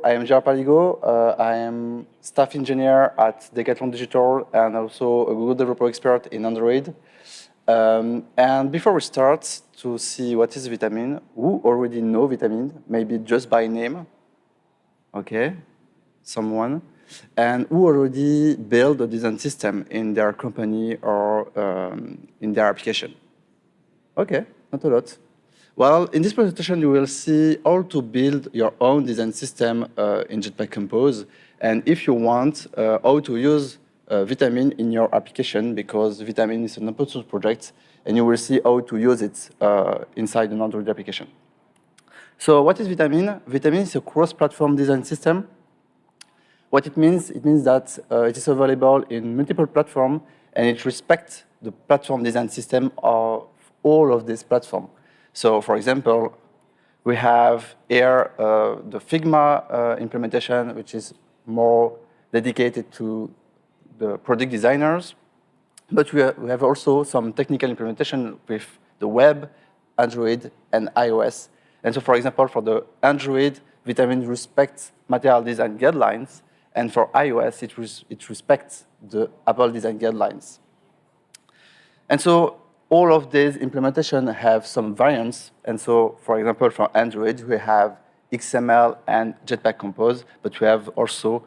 I am Gerard Paligot. I am staff engineer at Decathlon Digital and also a Google developer expert in Android. And before we start to see what is Vitamin, who already know Vitamin, maybe just by name? Okay, someone. And who already built a design system in their company or in their application? Okay, not a lot. Well, in this presentation, you will see how to build your own design system in Jetpack Compose, and if you want, how to use Vitamin in your application, because Vitamin is an open source project, and you will see how to use it inside an Android application. So what is Vitamin? Vitamin is a cross-platform design system. What it means that it is available in multiple platforms, and it respects the platform design system of all of these platforms. So, for example, we have here the Figma implementation, which is more dedicated to the product designers. But we have also some technical implementation with the web, Android, and iOS. And so, for example, for the Android, Vitamin respects material design guidelines, and for iOS, it respects the Apple design guidelines. And so, all of these implementations have some variants. And so, for example, for Android, we have XML and Jetpack Compose, but we have also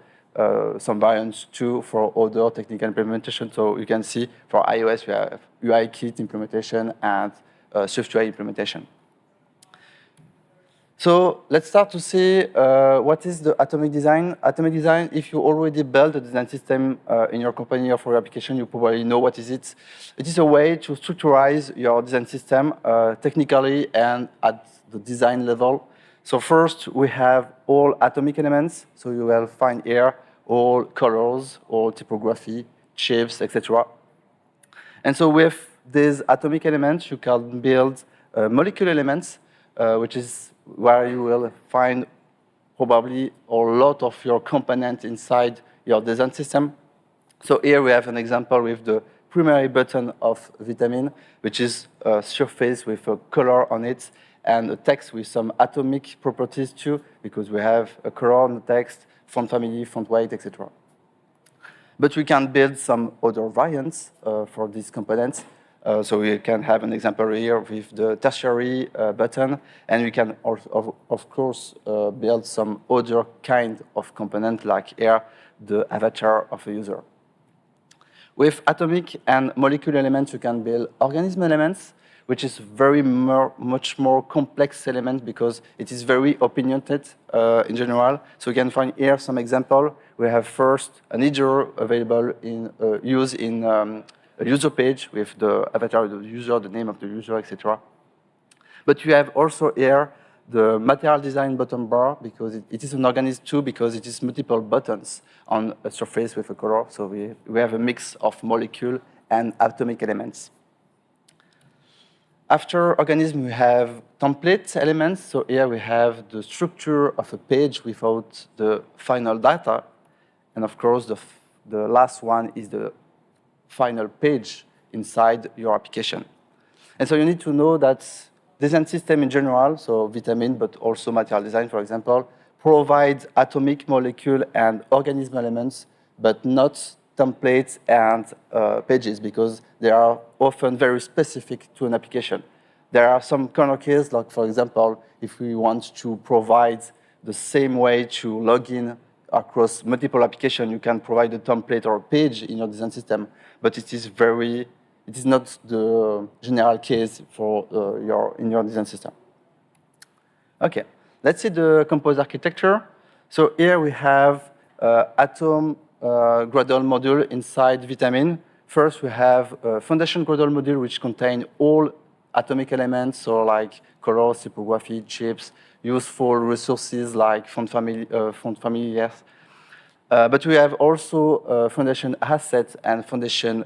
some variants too for other technical implementation. So you can see for iOS, we have UIKit implementation and SwiftUI implementation. So let's start to see what is the atomic design. Atomic design, if you already built a design system in your company or for your application, you probably know what is it. It is a way to structurize your design system technically and at the design level. So first, we have all atomic elements. So you will find here all colors, all typography, shapes, etc. And so with these atomic elements, you can build molecule elements, which is where you will find probably a lot of your components inside your design system. So here we have an example with the primary button of Vitamin, which is a surface with a color on it and a text with some atomic properties too, because we have a color on the text, font family, font weight, etc. But we can build some other variants for these components. So we can have an example here with the tertiary button, and we can, of course, build some other kind of component, like here, the avatar of a user. With atomic and molecule elements, you can build organism elements, which is much more complex element because it is very opinionated in general. So you can find here some example. We have first an header available in use in a user page with the avatar of the user, the name of the user, etc. But you have also here the material design button bar, because it is an organism too, because it is multiple buttons on a surface with a color. So we have a mix of molecule and atomic elements. After organism, we have template elements. So here we have the structure of a page without the final data. And of course, the last one is the final page inside your application. And so you need to know that design system in general, so Vitamin, but also material design, for example, provides atomic, molecule, and organism elements, but not templates and pages, because they are often very specific to an application. There are some corner cases, like, for example, if we want to provide the same way to log in across multiple applications, you can provide a template or a page in your design system, but it is not the general case for in your design system. Okay, let's see the Compose architecture. So here we have Atom Gradle module inside Vitamin. First, we have a Foundation Gradle module, which contains all atomic elements, so like colors, typography, shapes, useful resources like font family, yes. But we have also Foundation assets and Foundation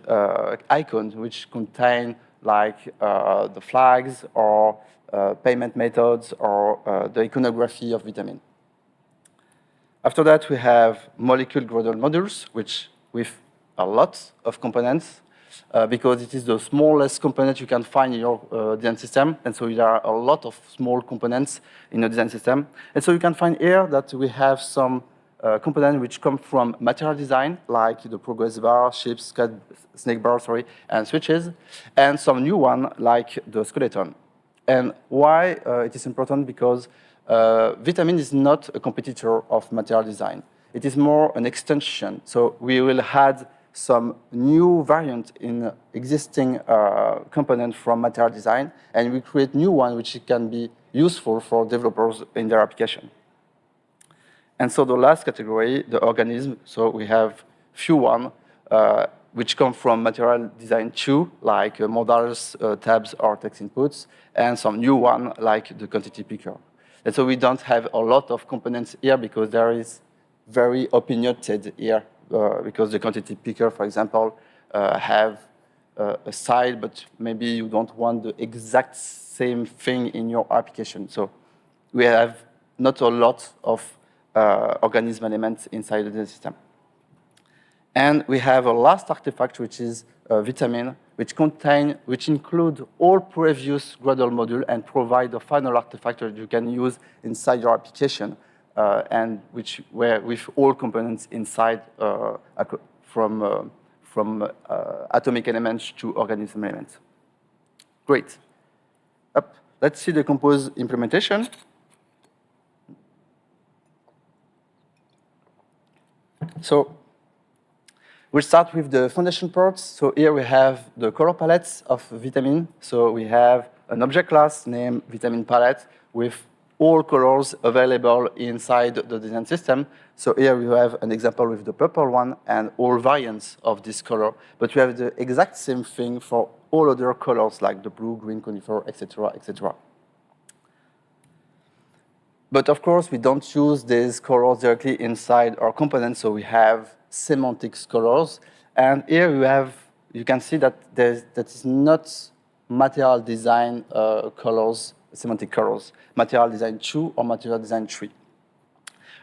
icons, which contain like the flags or payment methods or the iconography of Vitamin. After that, we have molecule Gradle modules, which with a lot of components. because it is the smallest component you can find in your design system. And so there are a lot of small components in the design system. And so you can find here that we have some components which come from material design, like the progress bar, chips, snake bar, and switches, and some new one like the skeleton. And why it is important? Because Vitamin is not a competitor of material design. It is more an extension. So we will add some new variant in existing component from material design, and we create new one which can be useful for developers in their application. And so the last category, the organism, so we have few one which come from material design too, like modals, tabs, or text inputs, and some new one like the quantity picker. And so we don't have a lot of components here because there is very opinionated here, because the quantity picker, for example, have a side, but maybe you don't want the exact same thing in your application. So we have not a lot of organism elements inside the system. And we have a last artifact, which is Vitamin, which include all previous Gradle module and provide a final artifact that you can use inside your application, and with all components inside, from atomic elements to organism elements. Great. Let's see the Compose implementation. So we'll start with the foundation parts. So here we have the color palettes of Vitamin. So we have an object class named Vitamin Palette with all colors available inside the design system. So here we have an example with the purple one and all variants of this color. But we have the exact same thing for all other colors like the blue, green, conifer, etc., etc. But of course, we don't use these colors directly inside our components, so we have semantics colors. And here you can see that that is not material design colors, semantic colors, material design 2 or material design 3.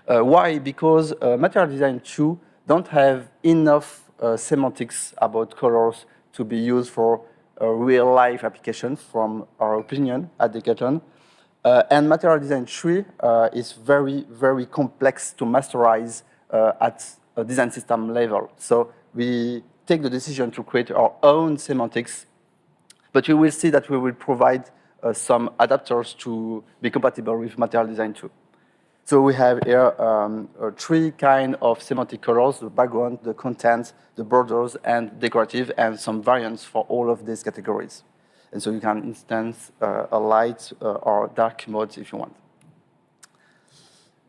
Why? Because material design 2 don't have enough semantics about colors to be used for a real-life application, from our opinion at Decathlon. And material design 3 is very, very complex to masterize at a design system level. So we take the decision to create our own semantics, but you will see that we will provide some adapters to be compatible with material design 2. So we have here 3 kinds of semantic colors: the background, the content, the borders, and decorative, and some variants for all of these categories. And so you can instance a light or dark mode if you want.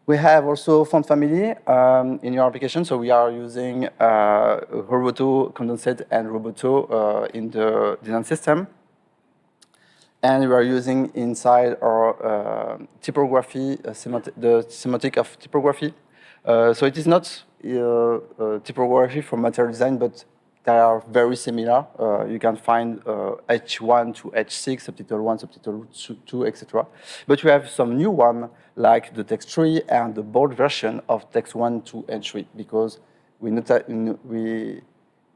We have also font family in your application. So we are using Roboto, Condensate, and Roboto in the design system. And we are using inside our typography, the semantic of typography. So it is not typography for material design, but they are very similar. You can find H1 to H6, subtitle 1, subtitle 2, etc. But we have some new one, like the text tree and the bold version of text 1, 2, and 3, because we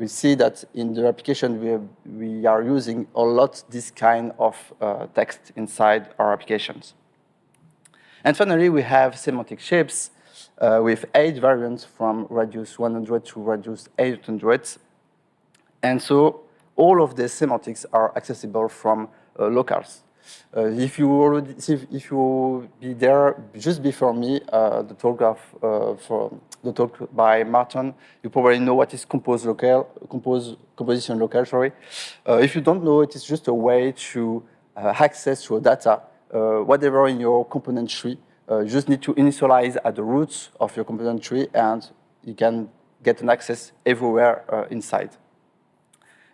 see that in the application we are using a lot this kind of text inside our applications. And finally, we have semantic shapes with 8 variants from radius 100 to radius 800. And so all of these semantics are accessible from locals. If you be there just before me, the talk by Martin, you probably know what is composition local. If you don't know, it is just a way to access your data, whatever in your component tree. You just need to initialize at the roots of your component tree, and you can get an access everywhere inside.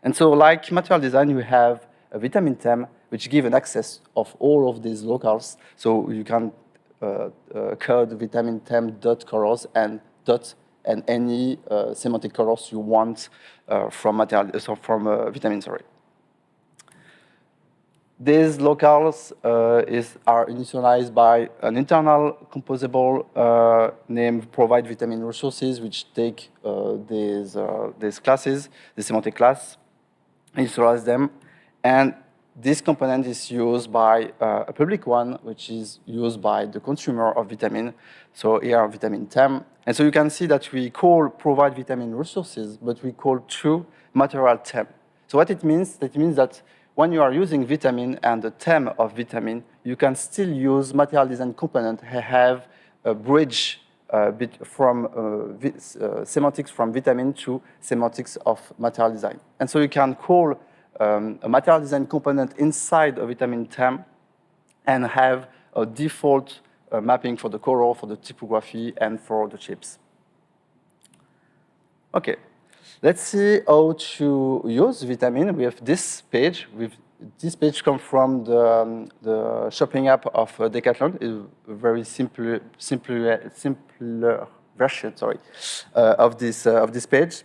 And so, like material design, we have a Vitamin theme, which gives an access of all of these locals. So you can code Vitamin theme.colors and any semantic colors you want from Vitamin. These locals are initialized by an internal composable named provide Vitamin resources, which take these classes, the semantic class. initialize them. And this component is used by a public one, which is used by the consumer of vitamin. So here, vitamin TEM. And so you can see that we call provide vitamin resources, but we call true material TEM. So what it means? It means that when you are using vitamin and the TEM of vitamin, you can still use material design component and have a bridge from semantics from vitamin to semantics of material design. And so you can call a material design component inside a vitamin TEM and have a default mapping for the color, for the typography, and for the chips. Okay, let's see how to use vitamin with this page. This page comes from the shopping app of Decathlon. It's a very simpler version, of this page.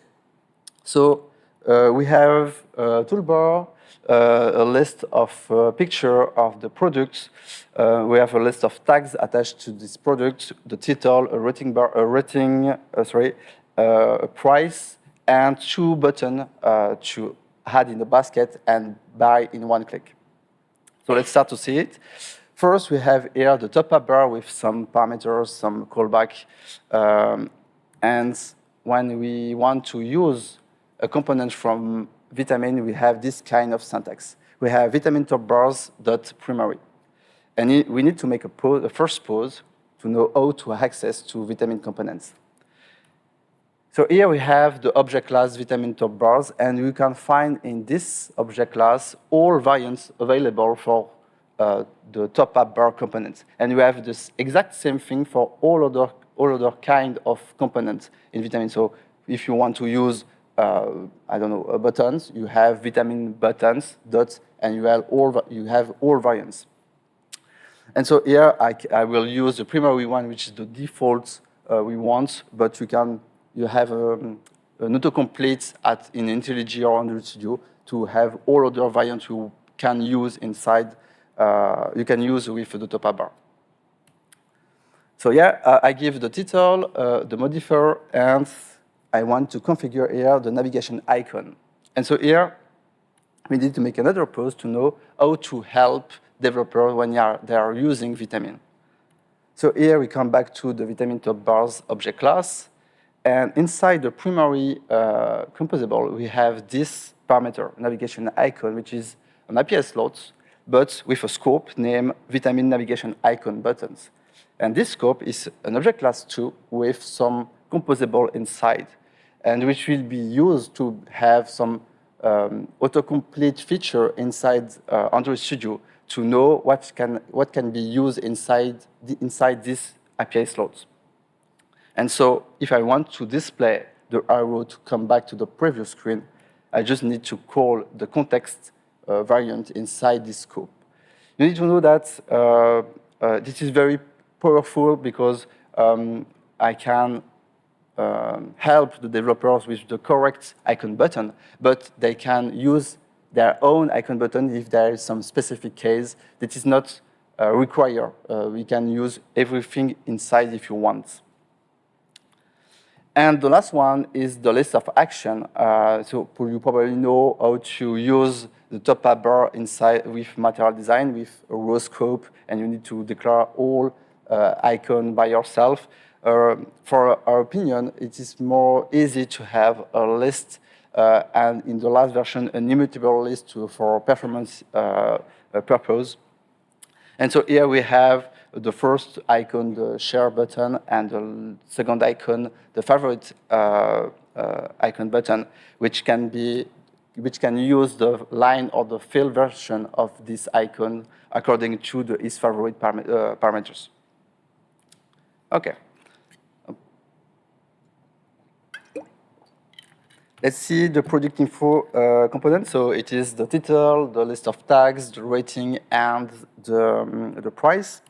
So we have a toolbar, a list of picture of the products. We have a list of tags attached to this product, the title, a rating bar, a price, and 2 buttons to add in the basket and buy in one click. So let's start to see it. First, we have here the top-up bar with some parameters, some callback. And when we want to use a component from vitamin, we have this kind of syntax. We have vitamin top bars dot primary. And we need to make a first pause to know how to access to vitamin components. So here we have the object class vitamin top bars, and you can find in this object class all variants available for the top up bar components. And we have this exact same thing for all other kind of components in vitamin. So if you want to use buttons, you have vitamin buttons dots, and you have all variants. And so here I will use the primary one, which is the default we want, but you have an autocomplete in IntelliJ or Android Studio to have all other variants you can use inside. You can use with the top-up bar. So yeah, I give the title, the modifier, and I want to configure here the navigation icon. And so here, we need to make another pause to know how to help developers when they are using vitamin. So here we come back to the vitamin top bars object class. And inside the primary composable, we have this parameter, navigation icon, which is an API slot, but with a scope named vitamin navigation icon buttons. And this scope is an object class too with some composable inside, and which will be used to have some autocomplete feature inside Android Studio to know what can be used inside this API slot. And so if I want to display the arrow to come back to the previous screen, I just need to call the context variant inside this scope. You need to know that this is very powerful because I can help the developers with the correct icon button, but they can use their own icon button if there is some specific case that is not required. We can use everything inside if you want. And the last one is the list of action. So you probably know how to use the top-up bar inside with material design with a row scope, and you need to declare all icon by yourself. For our opinion, it is more easy to have a list, and in the last version, an immutable list for performance purpose. And so here we have the first icon, the share button, and the second icon, the favorite icon button, which can use the line or the field version of this icon according to its favorite parameters. Okay. Let's see the product info component. So it is the title, the list of tags, the rating, and the price.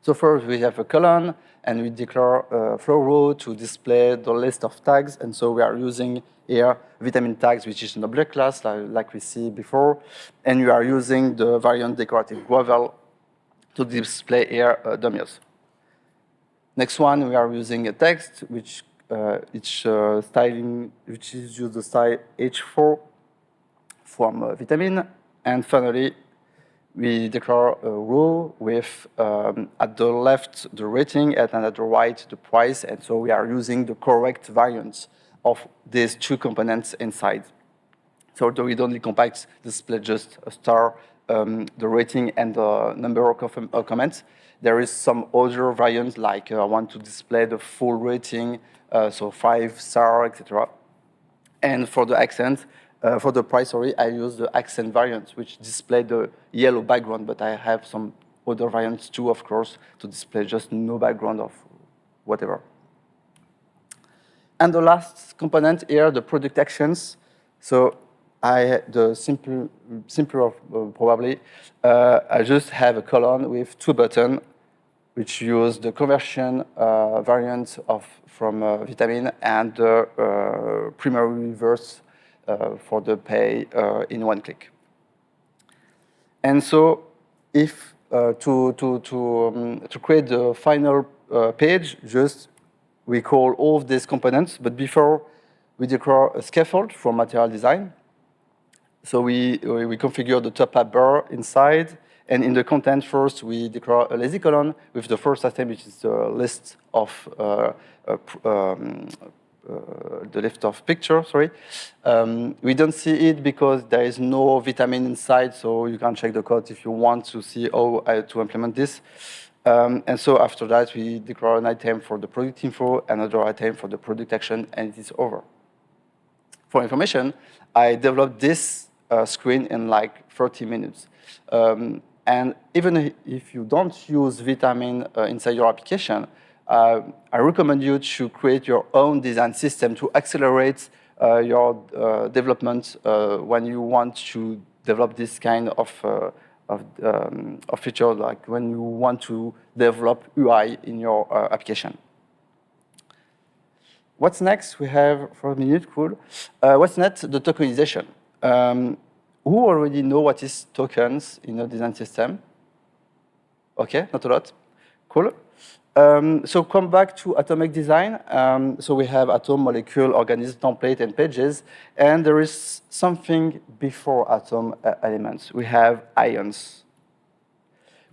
So first we have a column, and we declare a flow row to display the list of tags. And so we are using here vitamin tags, which is an object class, like we see before. And we are using the variant decorative gravel to display here dummies. Next one, we are using a text, which is used the style H4 from vitamin. And finally, we declare a row with at the left the rating and at the right the price. And so we are using the correct variance of these two components inside. So the read-only compact display just a star, the rating and the number of comments. There is some other variant, like I want to display the full rating, so 5-star, etc. And for the accent, for the price, sorry, I use the accent variant, which display the yellow background, but I have some other variants too, of course, to display just no background of whatever. And the last component here, the product actions. So the simpler probably, I just have a column with two buttons, which use the conversion variant from vitamin and the primary reverse for the pay in one click. And so, if to create the final page, just we call all of these components, but before we declare a scaffold for material design. So we configure the top app bar inside, and in the content first, we declare a lazy column with the first item, which is the list of picture. Sorry, we don't see it because there is no vitamin inside, so you can check the code if you want to see how to implement this. And so after that, we declare an item for the product info, another item for the product action, and it is over. For information, I developed this screen in like 30 minutes. And even if you don't use vitamin inside your application, I recommend you to create your own design system to accelerate your development when you want to develop this kind of feature, like when you want to develop UI in your application. What's next? We have for a minute, cool. What's next? The tokenization. Who already know what is tokens in a design system? Okay, not a lot. Cool. So come back to atomic design. So we have atom, molecule, organism, template, and pages. And there is something before atom elements. We have ions,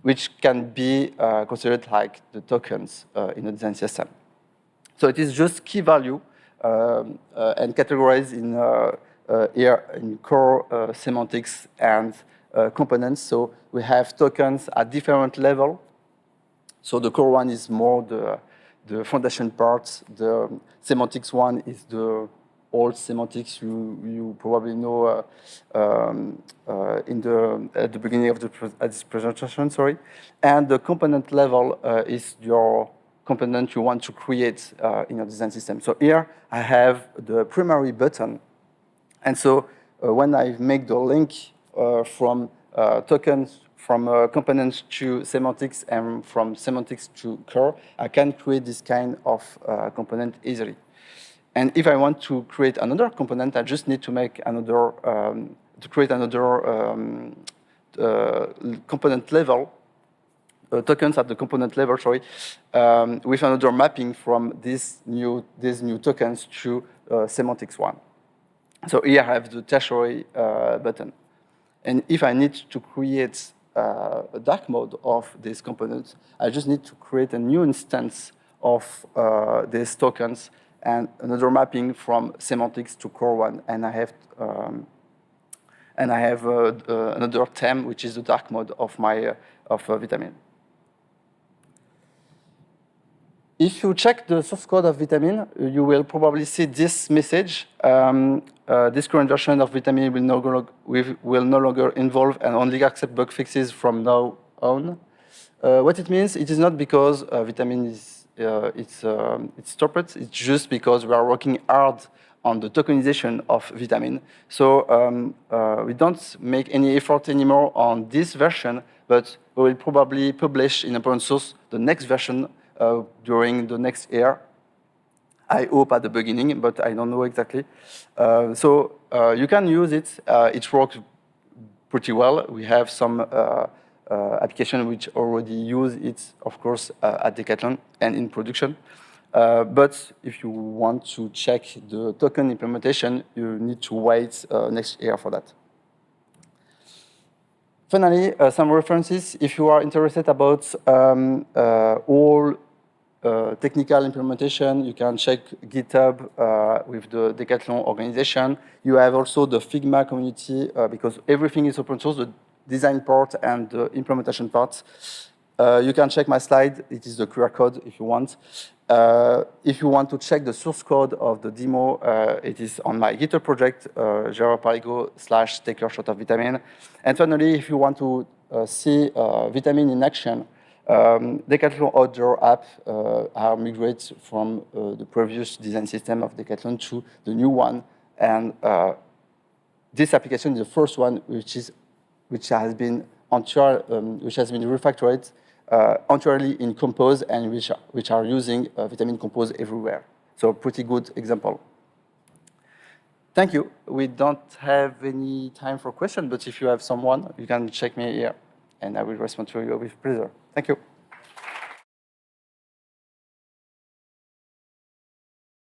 which can be considered like the tokens in a design system. So it is just key value and categorized in here in core semantics and components. So we have tokens at different level. So the core one is more the foundation part. The semantics one is the old semantics you probably know at the beginning of this presentation. Sorry, and the component level is your component you want to create in your design system. So here I have the primary button, and so when I make the link from tokens from components to semantics and from semantics to core, I can create this kind of component easily. And if I want to create another component, I just need to make another to create another component level. Tokens at the component level, sorry, with another mapping from these new tokens to semantics one. So here I have the tertiary button. And if I need to create a dark mode of these components, I just need to create a new instance of these tokens and another mapping from semantics to core one. And I have another theme, which is the dark mode of my vitamin. If you check the source code of vitamin, you will probably see this message. This current version of vitamin will no longer involve and only accept bug fixes from now on. What it means, it is not because vitamin is it's stopped. It's just because we are working hard on the tokenization of vitamin. So we don't make any effort anymore on this version, but we will probably publish in open source the next version during the next year. I hope at the beginning, but I don't know exactly. So you can use it. It works pretty well. We have some applications which already use it, of course, at Decathlon and in production. But if you want to check the token implementation, you need to wait next year for that. Finally, some references. If you are interested about all technical implementation, you can check GitHub with the Decathlon organization. You have also the Figma community because everything is open source, the design part and the implementation part. You can check my slide. It is the QR code if you want. If you want to check the source code of the demo, it is on my GitHub project, Gerard Paligot / take your shot of vitamin. And finally, if you want to see vitamin in action, Decathlon Outdoor app are migrated from the previous design system of Decathlon to the new one. And this application is the first one which has been refactored entirely in Compose and which are using Vitamin Compose everywhere. So pretty good example. Thank you. We don't have any time for questions, but if you have someone, you can check me here, and I will respond to you with pleasure. Thank you.